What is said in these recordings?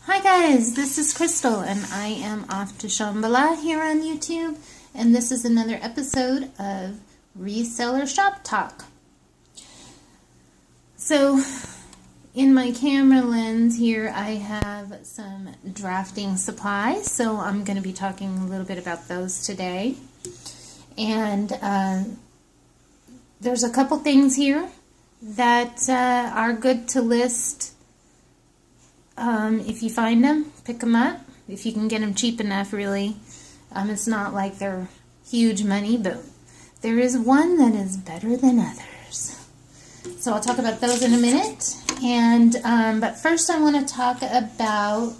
Hi guys, this is Crystal and I am off to Shambhala here on YouTube, and this is another episode of Reseller Shop Talk. So in my camera lens here I have some drafting supplies, so I'm going to be talking a little bit about those today. And there's a couple things here that are good to list. If you find them, pick them up. If you can get them cheap enough, really. It's not like they're huge money, but there is one that is better than others. So I'll talk about those in a minute. And but first I want to talk about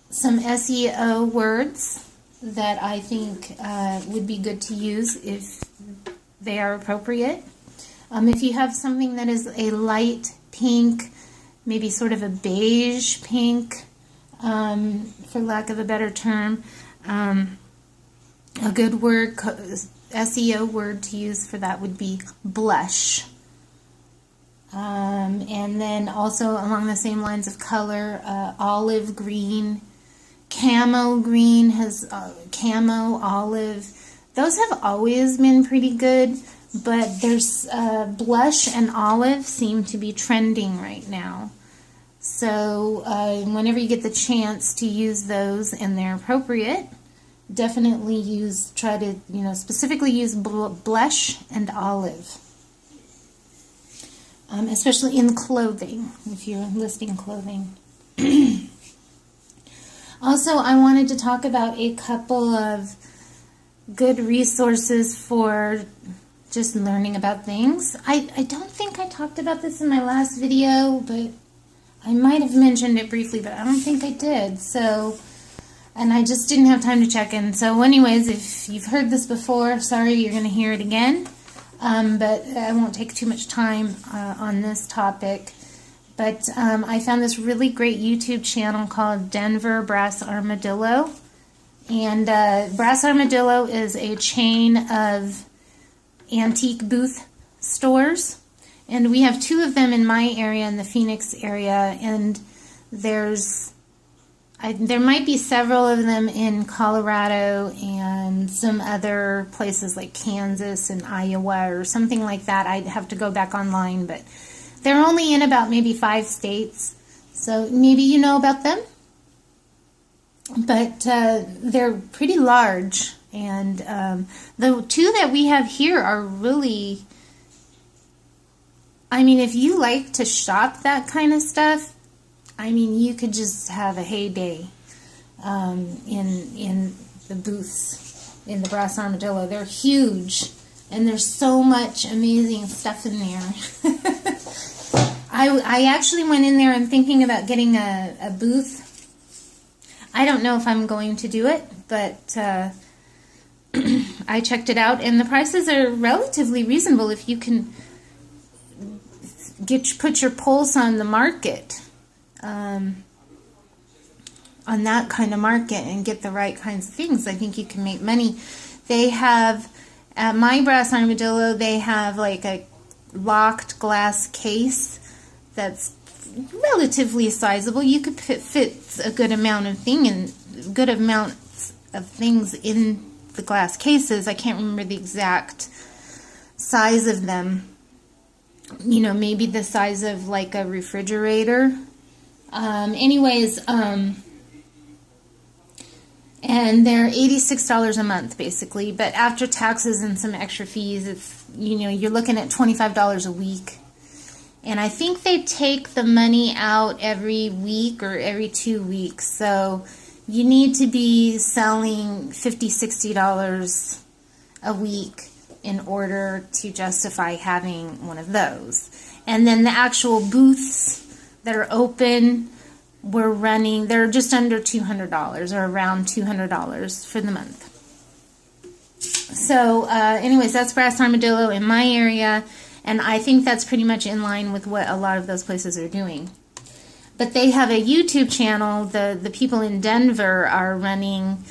some SEO words that I think would be good to use if they are appropriate. If you have something that is a light pink, maybe sort of a beige pink, for lack of a better term, a good word, SEO word to use for that would be blush. And then also along the same lines of color, olive green, camo green has camo, olive. Those have always been pretty good, but there's blush and olive seem to be trending right now. So whenever you get the chance to use those and they're appropriate, definitely try to specifically use blush and olive, especially in clothing if you're listing clothing. Also, I wanted to talk about a couple of good resources for just learning about things. I don't think I talked about this in my last video, but I might have mentioned it briefly, but I don't think I did. So, and I just didn't have time to check in. So anyways, if you've heard this before, sorry, you're going to hear it again. But I won't take too much time on this topic. But I found this really great YouTube channel called DenverBrassArmadillo. And Brass Armadillo is a chain of antique booth stores, and we have two of them in my area, in the Phoenix area, and there might be several of them in Colorado and some other places like Kansas and Iowa or something like that. I'd have to go back online, but they're only in about maybe 5 states, so maybe you know about them. But they're pretty large, and the two that we have here are really, I mean, if you like to shop that kind of stuff, I mean, you could just have a heyday in the booths in the Brass Armadillo. They're huge, and there's so much amazing stuff in there. I actually went in there and thinking about getting a booth. I don't know if I'm going to do it, but I checked it out, and the prices are relatively reasonable if you can put your pulse on the market, on that kind of market, and get the right kinds of things. I think you can make money. They have, at my Brass Armadillo, they have like a locked glass case that's relatively sizable. You could fit a good amount of things in the glass cases. I can't remember the exact size of them. Maybe the size of like a refrigerator. Anyways, and they're $86 a month basically, but after taxes and some extra fees, it's you're looking at $25 a week. And I think they take the money out every week or every 2 weeks. So you need to be selling $50, $60 a week in order to justify having one of those. And then the actual booths that are open, they're just under $200 or around $200 for the month. So anyways, that's Brass Armadillo in my area. And I think that's pretty much in line with what a lot of those places are doing. But they have a YouTube channel. The people in Denver are running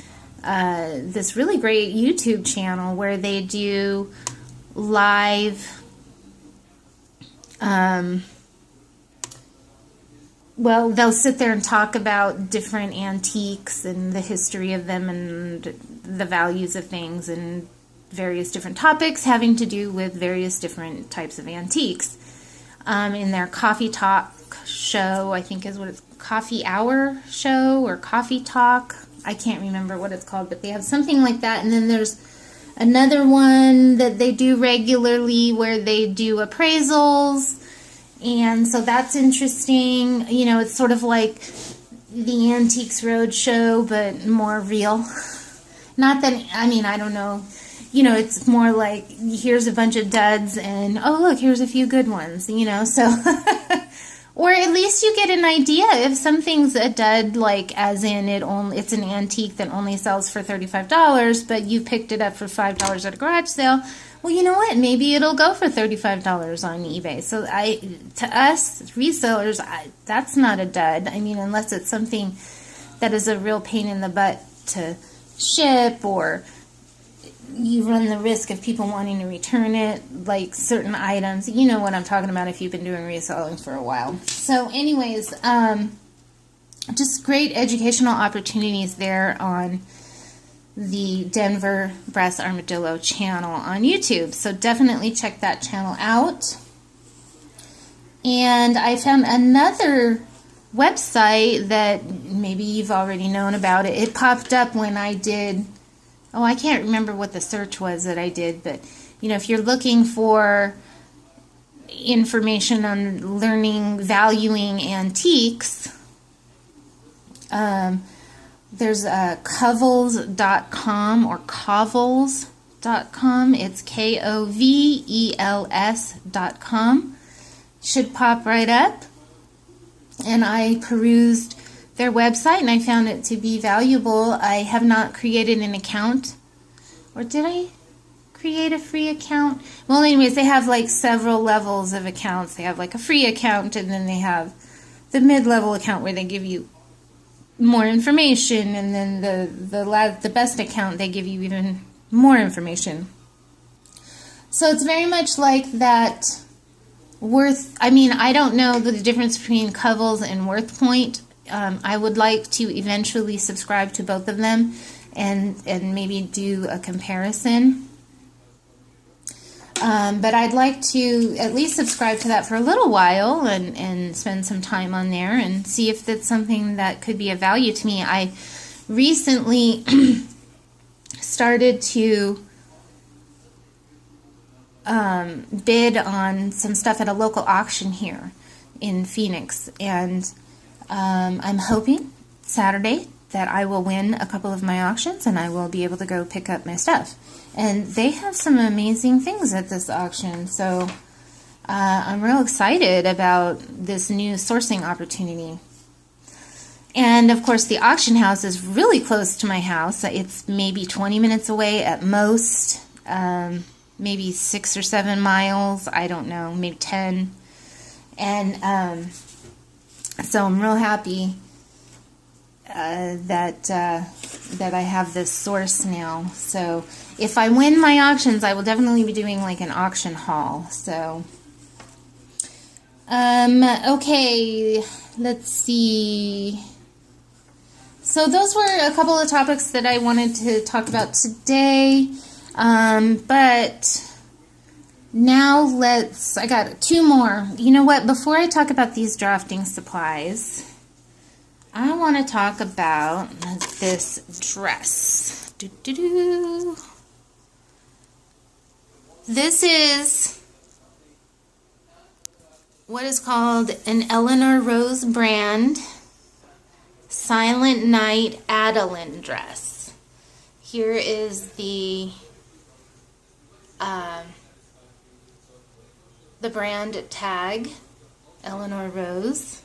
this really great YouTube channel where they do live well, they'll sit there and talk about different antiques and the history of them and the values of things and various different topics having to do with various different types of antiques. In their coffee talk show, I think is what it's, coffee hour show or coffee talk. I can't remember what it's called, but they have something like that. And then there's another one that they do regularly where they do appraisals. And so that's interesting. You know, it's sort of like the Antiques Roadshow, but more real. Not that, I mean, I don't know. You know, it's more like, here's a bunch of duds and, oh, look, here's a few good ones, you know, so. Or at least you get an idea if something's a dud, like as in it's an antique that only sells for $35, but you picked it up for $5 at a garage sale. Well, you know what? Maybe it'll go for $35 on eBay. So to us resellers, that's not a dud. I mean, unless it's something that is a real pain in the butt to ship, or you run the risk of people wanting to return it, like certain items. You know what I'm talking about if you've been doing reselling for a while. So anyways, just great educational opportunities there on the Denver Brass Armadillo channel on YouTube. So definitely check that channel out. And I found another website that maybe you've already known about. It popped up when I did, oh, I can't remember what the search was that I did, but you know, if you're looking for information on learning, valuing antiques, there's covels.com or covels.com. It's KOVELS.com. Should pop right up. And I perused their website and I found it to be valuable. I have not created an account. Or did I create a free account? Well, anyways, they have like several levels of accounts. They have like a free account, and then they have the mid-level account where they give you more information, and then the best account, they give you even more information. So it's very much like that Worth. I mean, I don't know the difference between Covels and WorthPoint. I would like to eventually subscribe to both of them and maybe do a comparison. But I'd like to at least subscribe to that for a little while and spend some time on there and see if that's something that could be of value to me. I recently started to bid on some stuff at a local auction here in Phoenix, and I'm hoping Saturday that I will win a couple of my auctions and I will be able to go pick up my stuff. And they have some amazing things at this auction, so I'm real excited about this new sourcing opportunity. And of course the auction house is really close to my house. It's maybe 20 minutes away at most, maybe 6 or 7 miles, I don't know, maybe 10. And so I'm real happy that I have this source now. So if I win my auctions, I will definitely be doing like an auction haul. So okay, let's see. So those were a couple of topics that I wanted to talk about today. But now I got 2 more. You know what? Before I talk about these drafting supplies, I want to talk about this dress. This is what is called an Eleanor Rose brand Silent Night Adeline dress. Here is the brand tag, Eleanor Rose.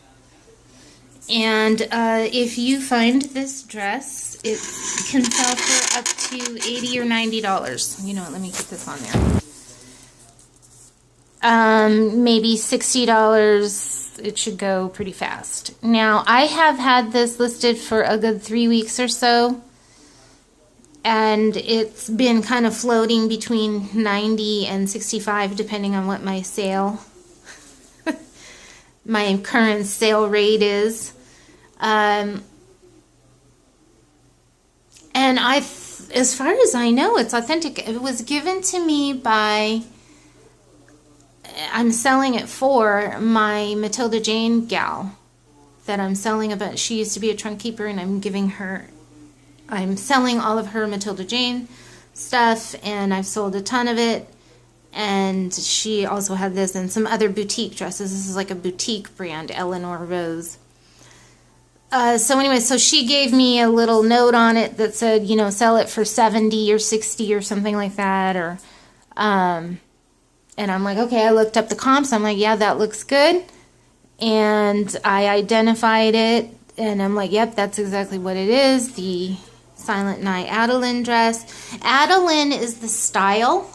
And if you find this dress, it can sell for up to $80 or $90. You know what, let me get this on there. Maybe $60. It should go pretty fast. Now, I have had this listed for a good 3 weeks or so, and it's been kind of floating between 90 and 65 depending on what my sale my current sale rate is. And as far as I know, it's authentic. It was given to me by, I'm selling it for my Matilda Jane gal that I'm selling about. She used to be a trunk keeper, and I'm selling all of her Matilda Jane stuff, and I've sold a ton of it. And she also had this and some other boutique dresses. This is like a boutique brand, Eleanor Rose. So anyway, so she gave me a little note on it that said, you know, sell it for 70 or 60 or something like that. Or, and I'm like, okay, I looked up the comps. I'm like, yeah, that looks good. And I identified it, and I'm like, yep, that's exactly what it is. The Silent Night Adeline dress. Adeline is the style,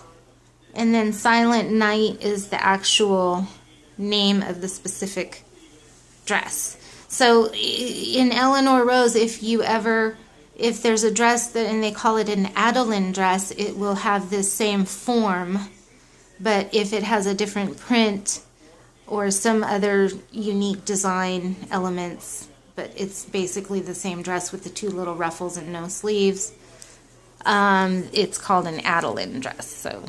and then Silent Night is the actual name of the specific dress. So in Eleanor Rose, if there's a dress that, and they call it an Adeline dress, it will have this same form. But if it has a different print or some other unique design elements, but it's basically the same dress with the two little ruffles and no sleeves, it's called an Adeline dress. So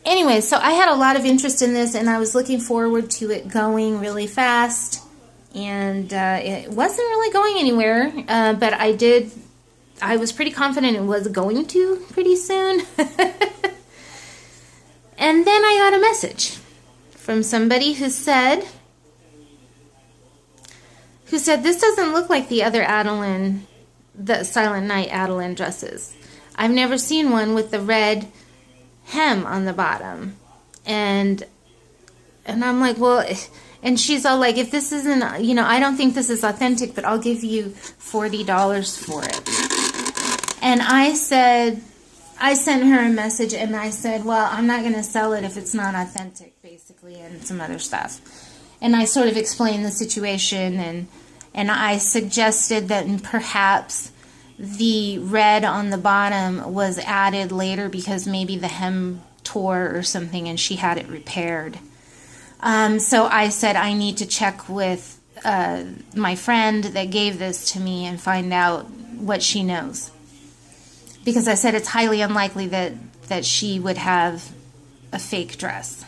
anyway, so I had a lot of interest in this, and I was looking forward to it going really fast, and it wasn't really going anywhere, but I was pretty confident it was going to pretty soon. And then I got a message from somebody who said, this doesn't look like the other Adeline, the Silent Night Adeline dresses. I've never seen one with the red hem on the bottom. And I'm like, well, and she's all like, if this isn't, you know, I don't think this is authentic, but I'll give you $40 for it. And I sent her a message, and I said, well, I'm not going to sell it if it's not authentic, basically, and some other stuff. And I sort of explained the situation, and I suggested that perhaps the red on the bottom was added later because maybe the hem tore or something, and she had it repaired. So I said I need to check with my friend that gave this to me and find out what she knows. Because I said it's highly unlikely that she would have a fake dress.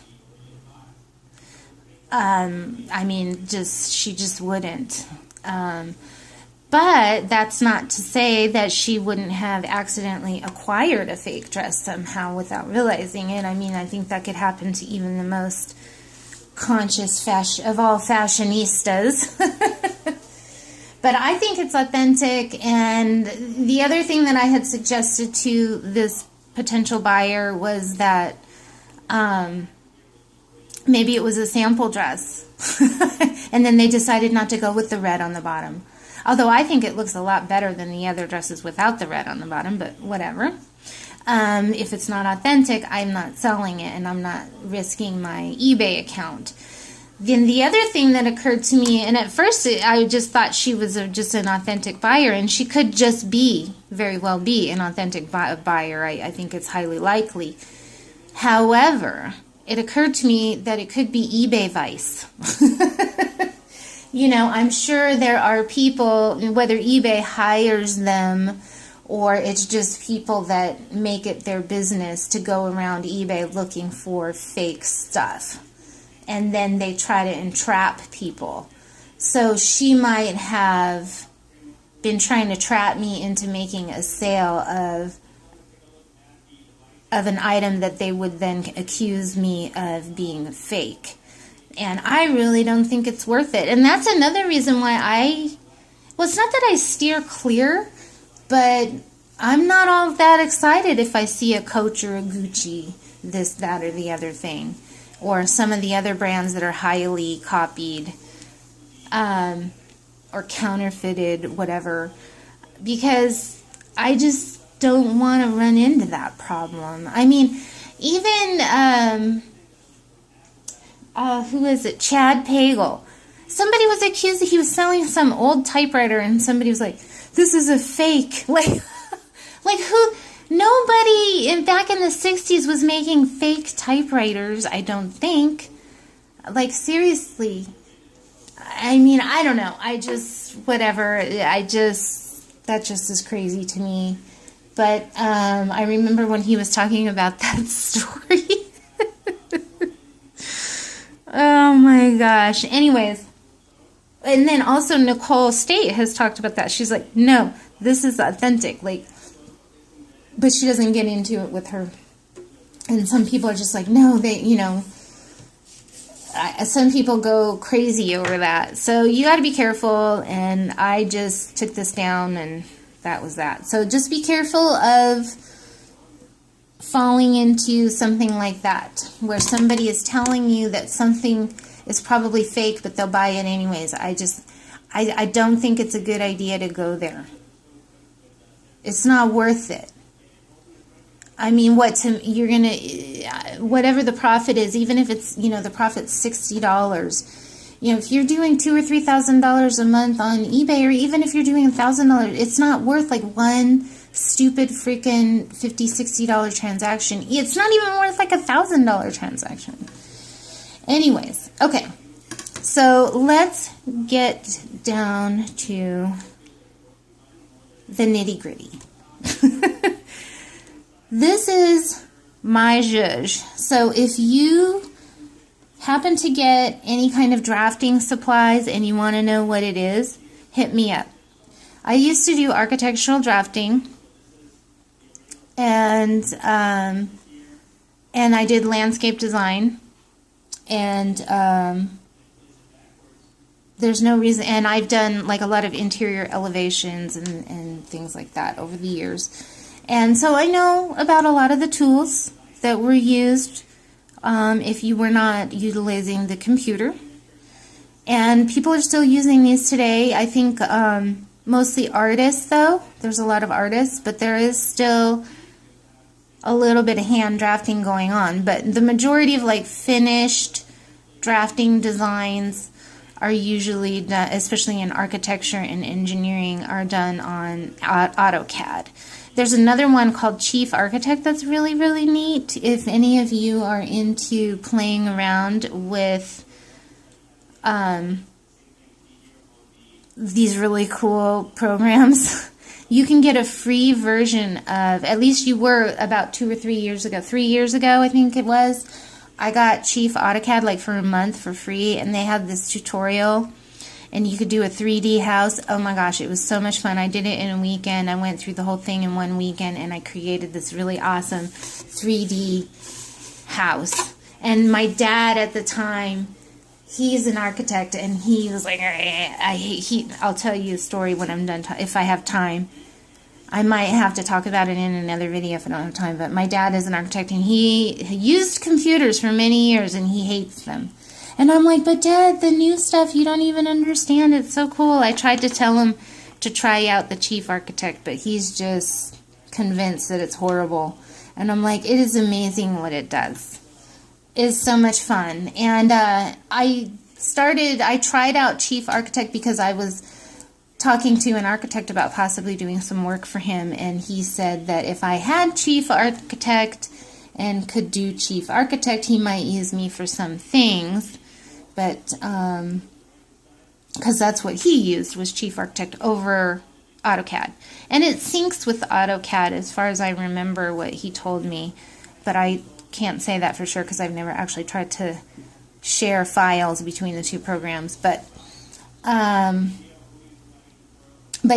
I mean, she just wouldn't. But that's not to say that she wouldn't have accidentally acquired a fake dress somehow without realizing it. I mean, I think that could happen to even the most conscious of all fashionistas. But I think it's authentic, and the other thing that I had suggested to this potential buyer was that maybe it was a sample dress, and then they decided not to go with the red on the bottom. Although I think it looks a lot better than the other dresses without the red on the bottom, but whatever. If it's not authentic, I'm not selling it, and I'm not risking my eBay account. Then the other thing that occurred to me, and at first I just thought she was just an authentic buyer, and she could just very well be an authentic buyer. I think it's highly likely. However, it occurred to me that it could be eBay vice. You know, I'm sure there are people, whether eBay hires them or it's just people that make it their business to go around eBay looking for fake stuff. And then they try to entrap people. So she might have been trying to trap me into making a sale of an item that they would then accuse me of being fake. And I really don't think it's worth it. And that's another reason why well, it's not that I steer clear, but I'm not all that excited if I see a Coach or a Gucci, this, that, or the other thing. Or some of the other brands that are highly copied or counterfeited, whatever, because I just don't want to run into that problem. I mean, even, who is it? Chad Pagel. Somebody was accused that he was selling some old typewriter, and somebody was like, this is a fake. Like who? Nobody back in the 60s was making fake typewriters, I don't think. Like, seriously. I mean, I don't know. I just, whatever. That just is crazy to me. But I remember when he was talking about that story. Oh my gosh. Anyways. And then also Nicole State has talked about that. She's like, no, this is authentic. Like, but she doesn't get into it with her. And some people are just like, no, they, you know, some people go crazy over that. So you got to be careful. And I just took this down, and that was that. So just be careful of falling into something like that, where somebody is telling you that something is probably fake, but they'll buy it anyways. I don't think it's a good idea to go there. It's not worth it. I mean, you're going to, whatever the profit is, even if it's, you know, the profit's $60, you know, if you're doing $2,000 or $3,000 a month on eBay, or even if you're doing $1,000, it's not worth like one stupid freaking $50, $60 transaction. It's not even worth like $1,000 transaction. Anyways, okay, so let's get down to the nitty-gritty. This is my zhuzh. So if you happen to get any kind of drafting supplies and you want to know what it is, hit me up. I used to do architectural drafting, and I did landscape design. And there's no reason, and I've done like a lot of interior elevations and things like that over the years. And so I know about a lot of the tools that were used if you were not utilizing the computer. And people are still using these today. I think mostly artists, though. There's a lot of artists, but there is still a little bit of hand drafting going on, but the majority of like finished drafting designs are usually done, especially in architecture and engineering, are done on AutoCAD. There's another one called Chief Architect that's really, really neat. If any of you are into playing around with these really cool programs, you can get a free version of, at least you were about 2 or 3 years ago. 3 years ago, I think it was. I got Chief AutoCAD like for a month for free, and they had this tutorial, and you could do a 3D house. Oh my gosh, it was so much fun. I did it in a weekend. I went through the whole thing in one weekend, and I created this really awesome 3D house. And my dad at the time, he's an architect, and he was like, I'll tell you a story when I'm done, if I have time. I might have to talk about it in another video if I don't have time, but my dad is an architect, and he used computers for many years, and he hates them. And I'm like, but Dad, the new stuff, you don't even understand. It's so cool. I tried to tell him to try out the Chief Architect, but he's just convinced that it's horrible. And I'm like, it is amazing what it does. It's so much fun. And I tried out Chief Architect because I was talking to an architect about possibly doing some work for him, and he said that if I had Chief Architect and could do Chief Architect, he might use me for some things, but because that's what he used, was Chief Architect over AutoCAD. And it syncs with AutoCAD as far as I remember what he told me, but I can't say that for sure because I've never actually tried to share files between the two programs. But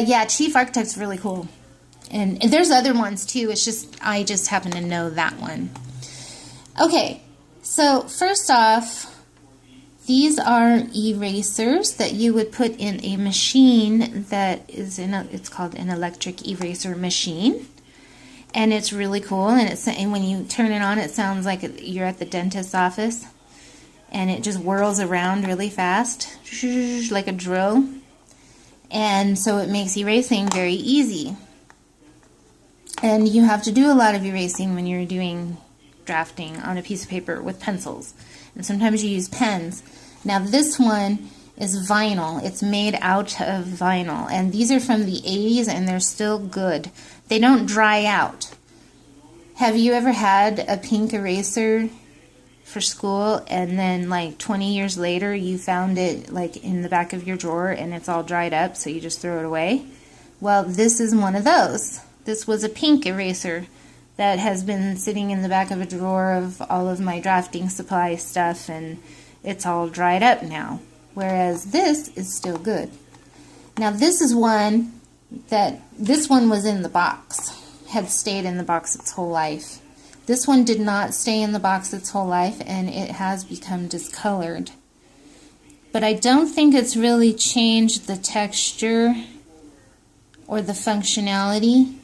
yeah, Chief Architect's really cool. And there's other ones too. It's just, I just happen to know that one. Okay, so first off, these are erasers that you would put in a machine that is it's called an electric eraser machine. And it's really cool. And when you turn it on, it sounds like you're at the dentist's office. And it just whirls around really fast, like a drill. And so it makes erasing very easy. And you have to do a lot of erasing when you're doing drafting on a piece of paper with pencils. And sometimes you use pens. Now this one is vinyl. It's made out of vinyl. And these are from the 80s and they're still good. They don't dry out. Have you ever had a pink eraser for school, and then like 20 years later you found it like in the back of your drawer and it's all dried up, so you just throw it away. Well, this is one of those. This was a pink eraser that has been sitting in the back of a drawer of all of my drafting supply stuff, and it's all dried up now, whereas this is still good. Now this is one that, this one was in the box, had stayed in the box its whole life. This one did not stay in the box its whole life, and it has become discolored. But I don't think it's really changed the texture or the functionality.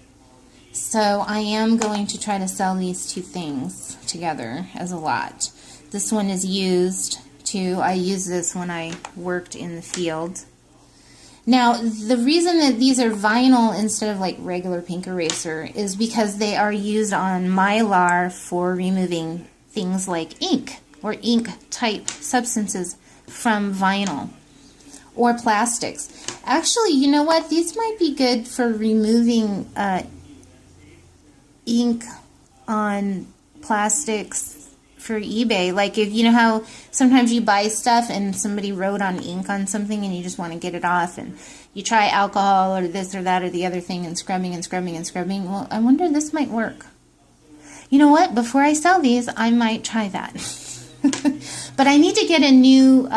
So I am going to try to sell these two things together as a lot. This one is used too. I used this when I worked in the field. Now, the reason that these are vinyl instead of like regular pink eraser is because they are used on Mylar for removing things like ink or ink type substances from vinyl or plastics. Actually, you know what? These might be good for removing ink on plastics for eBay. Like, if you know how sometimes you buy stuff and somebody wrote on ink on something and you just want to get it off, and you try alcohol or this or that or the other thing and scrubbing and scrubbing and scrubbing. Well, I wonder if this might work. You know what? Before I sell these, I might try that. But I need to get a new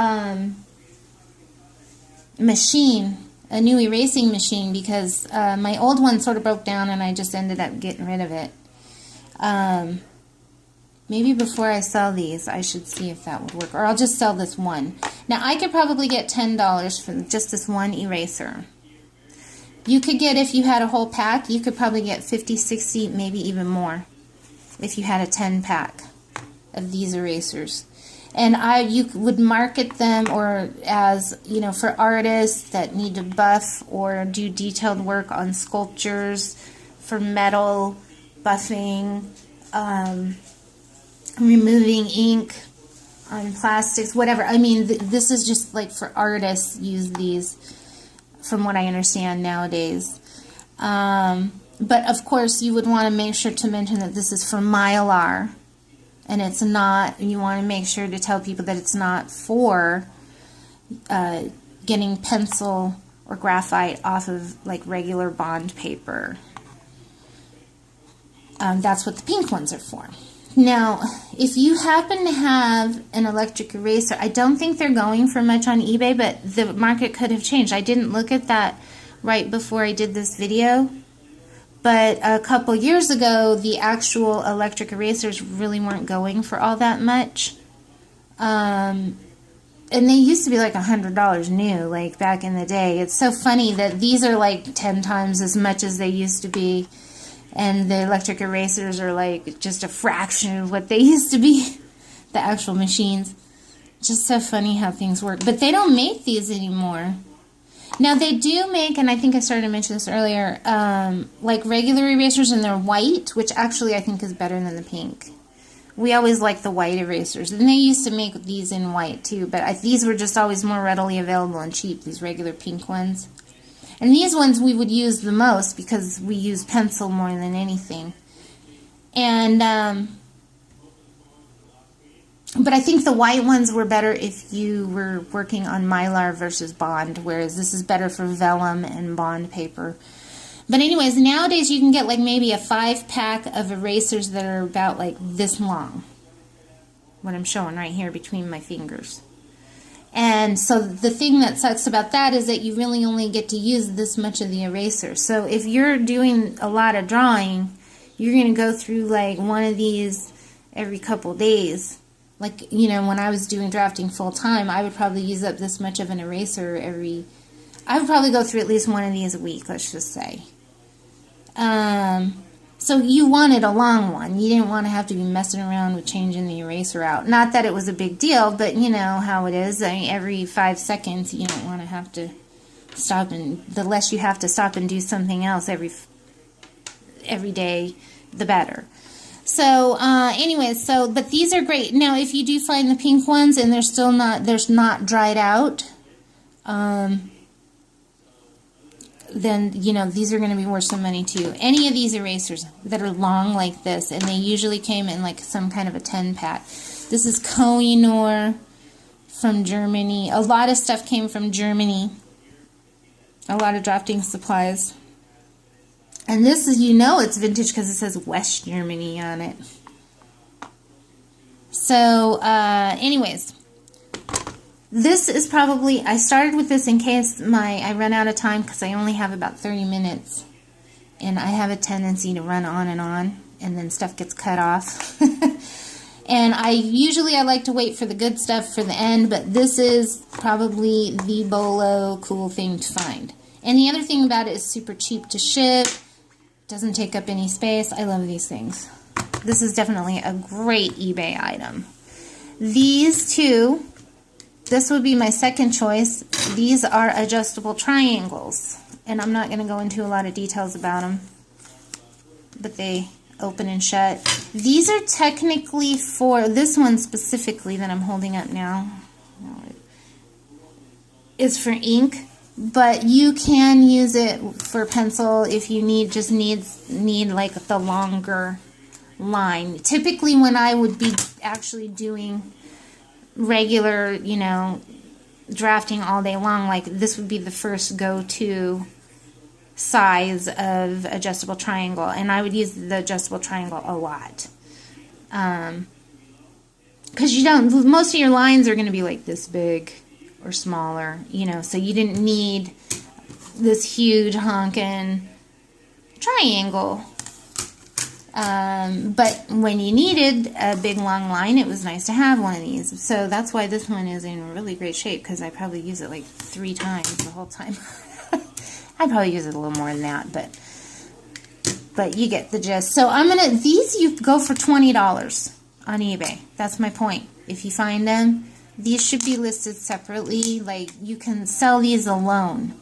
machine, a new erasing machine, because my old one sort of broke down and I just ended up getting rid of it. Maybe before I sell these, I should see if that would work. Or I'll just sell this one. Now, I could probably get $10 for just this one eraser. You could get, if you had a whole pack, you could probably get 50, 60, maybe even more if you had a 10-pack of these erasers. And you would market them, or as, you know, for artists that need to buff or do detailed work on sculptures, for metal buffing, removing ink on plastics, whatever. I mean, this is just like for artists use these, from what I understand nowadays. But of course, you would want to make sure to mention that this is for Mylar, and it's not. You want to make sure to tell people that it's not for getting pencil or graphite off of like regular bond paper. That's what the pink ones are for. Now, if you happen to have an electric eraser, I don't think they're going for much on eBay, but the market could have changed. I didn't look at that right before I did this video, but a couple years ago, the actual electric erasers really weren't going for all that much. And they used to be like $100 new, like back in the day. It's so funny that these are like 10 times as much as they used to be. And the electric erasers are like just a fraction of what they used to be, the actual machines. Just so funny how things work. But they don't make these anymore. Now they do make, and I think I started to mention this earlier, like regular erasers, and they're white, which actually I think is better than the pink. We always like the white erasers. And they used to make these in white too, but these were just always more readily available and cheap, these regular pink ones. And these ones we would use the most because we use pencil more than anything. And, but I think the white ones were better if you were working on Mylar versus bond, whereas this is better for vellum and bond paper. But anyways, nowadays you can get like maybe a 5-pack of erasers that are about like this long. What I'm showing right here between my fingers. And so the thing that sucks about that is that you really only get to use this much of the eraser. So if you're doing a lot of drawing, you're going to go through like one of these every couple days. Like, you know, when I was doing drafting full time, I would probably use up this much of an eraser I would probably go through at least one of these a week, let's just say. So you wanted a long one. You didn't want to have to be messing around with changing the eraser out. Not that it was a big deal, but you know how it is. I mean, every 5 seconds you don't want to have to stop, and the less you have to stop and do something else every day, the better. So anyways, but these are great. Now if you do find the pink ones and they're not dried out, then, you know, these are going to be worth some money too. Any of these erasers that are long like this, and they usually came in like some kind of a 10-pack. This is Kohinoor from Germany. A lot of stuff came from Germany. A lot of drafting supplies. And this is, you know it's vintage because it says West Germany on it. So, anyways, this is probably, I started with this in case I run out of time because I only have about 30 minutes. And I have a tendency to run on, and then stuff gets cut off. And I like to wait for the good stuff for the end, but this is probably the BOLO cool thing to find. And the other thing about it is super cheap to ship, doesn't take up any space. I love these things. This is definitely a great eBay item. These two, this would be my second choice. These are adjustable triangles. And I'm not going to go into a lot of details about them, but they open and shut. These are technically for, this one specifically that I'm holding up now is for ink, but you can use it for pencil if you need like the longer line. Typically when I would be actually doing regular, you know, drafting all day long, like this would be the first go-to size of adjustable triangle, and I would use the adjustable triangle a lot because most of your lines are going to be like this big or smaller, you know, so you didn't need this huge honkin' triangle, but when you needed a big long line, it was nice to have one of these. So that's why this one is in really great shape, because I probably use it like 3 times the whole time. I probably use it a little more than that, but you get the gist. So these you go for $20 on eBay. That's my point. If you find them, these should be listed separately. Like, you can sell these alone.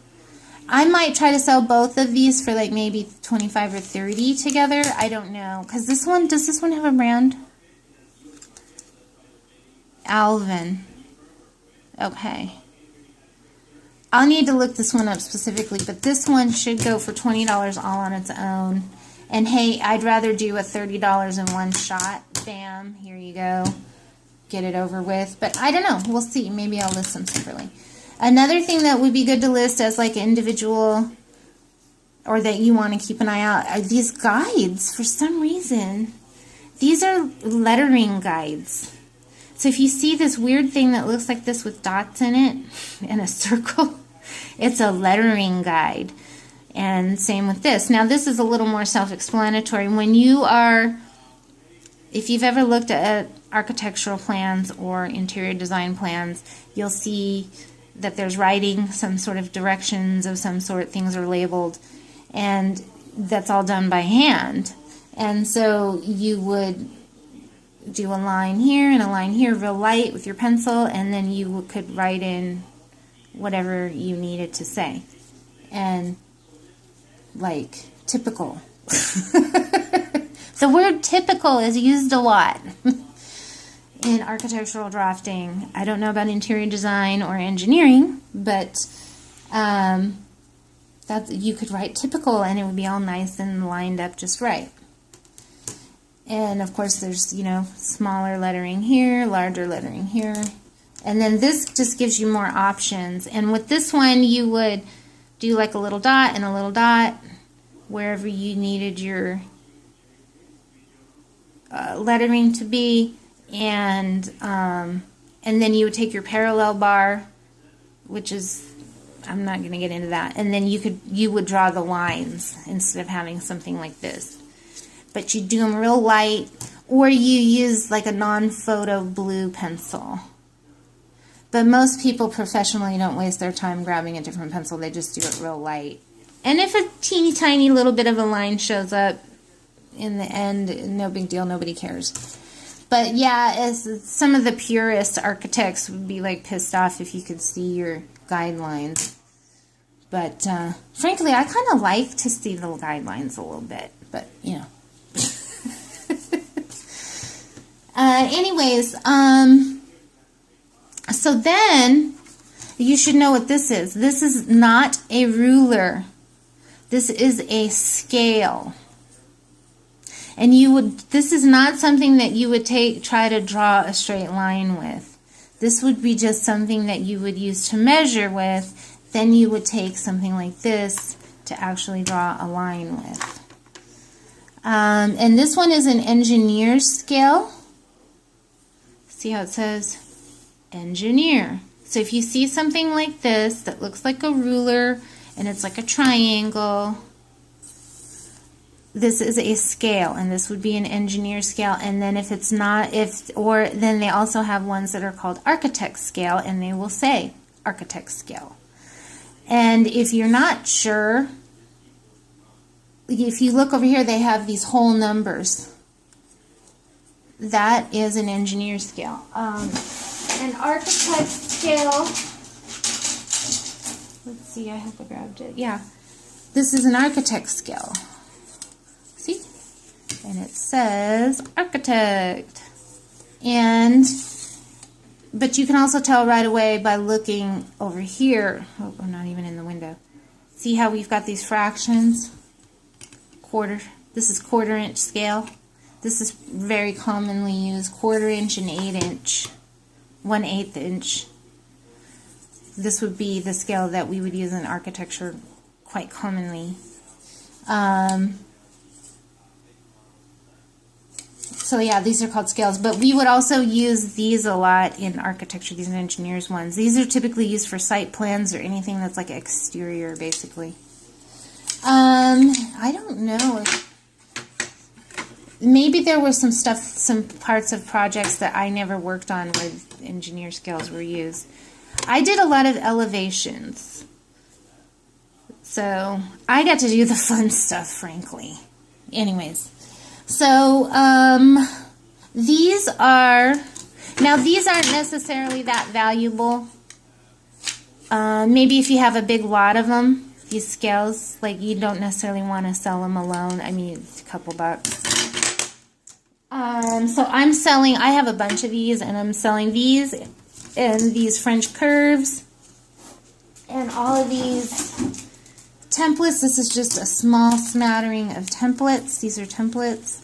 I might try to sell both of these for like maybe 25 or 30 together. I don't know. Because does this one have a brand? Alvin. Okay. I'll need to look this one up specifically, but this one should go for $20 all on its own. And hey, I'd rather do a $30 in one shot. Bam, here you go. Get it over with. But I don't know. We'll see. Maybe I'll list them separately. Another thing that would be good to list as like individual, or that you want to keep an eye out, are these guides. For some reason, these are lettering guides. So if you see this weird thing that looks like this with dots in it, in a circle, it's a lettering guide. And same with this. Now this is a little more self-explanatory. When you are, if you've ever looked at architectural plans or interior design plans, you'll see that there's writing, some sort of directions of some sort, things are labeled, and that's all done by hand. And so you would do a line here and a line here real light with your pencil, and then you could write in whatever you needed to say. And like typical. The word typical is used a lot in architectural drafting. I don't know about interior design or engineering, but you could write typical and it would be all nice and lined up just right. And of course there's, you know, smaller lettering here, larger lettering here. And then this just gives you more options. And with this one you would do like a little dot and a little dot wherever you needed your lettering to be. And then you would take your parallel bar, which is, I'm not going to get into that. And then you would draw the lines instead of having something like this. But you do them real light, or you use like a non-photo blue pencil. But most people professionally don't waste their time grabbing a different pencil. They just do it real light. And if a teeny tiny little bit of a line shows up in the end, no big deal, nobody cares. But yeah, as some of the purist architects would be like pissed off if you could see your guidelines. But frankly, I kind of like to see the guidelines a little bit. But, you know. Anyways, so then you should know what this is. This is not a ruler. This is a scale. And this is not something that you would try to draw a straight line with. This would be just something that you would use to measure with. Then you would take something like this to actually draw a line with. And this one is an engineer's scale. See how it says engineer. So if you see something like this that looks like a ruler and it's like a triangle, this is a scale, and this would be an engineer scale. And then if it's not, then they also have ones that are called architect scale, and they will say architect scale. And if you're not sure, if you look over here, they have these whole numbers. That is an engineer scale. An architect scale, let's see, I hope I grabbed it. Yeah, this is an architect scale. See? And it says architect. But you can also tell right away by looking over here. Oh, we're not even in the window. See how we've got these fractions? This is quarter-inch scale. This is very commonly used, 1/4 inch and 8 inch, 1/8 inch. This would be the scale that we would use in architecture quite commonly. So yeah, these are called scales, but we would also use these a lot in architecture, these are engineers ones. These are typically used for site plans or anything that's like exterior, basically. I don't know. Maybe there was some parts of projects that I never worked on where engineer scales were used. I did a lot of elevations. So I got to do the fun stuff, frankly. Anyways. So, these aren't necessarily that valuable. Maybe if you have a big lot of them, these scales, like you don't necessarily want to sell them alone. I mean, it's a couple bucks. So I have a bunch of these, and I'm selling these and these French curves and all of these templates. This is just a small smattering of templates. These are templates.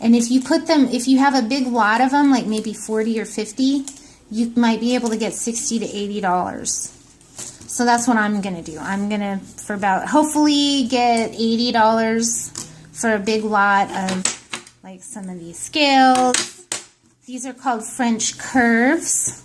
And if you have a big lot of them, like maybe 40 or 50, you might be able to get $60 to $80. So that's what I'm going to do. I'm going to, hopefully get $80 for a big lot of like some of these scales. These are called French curves.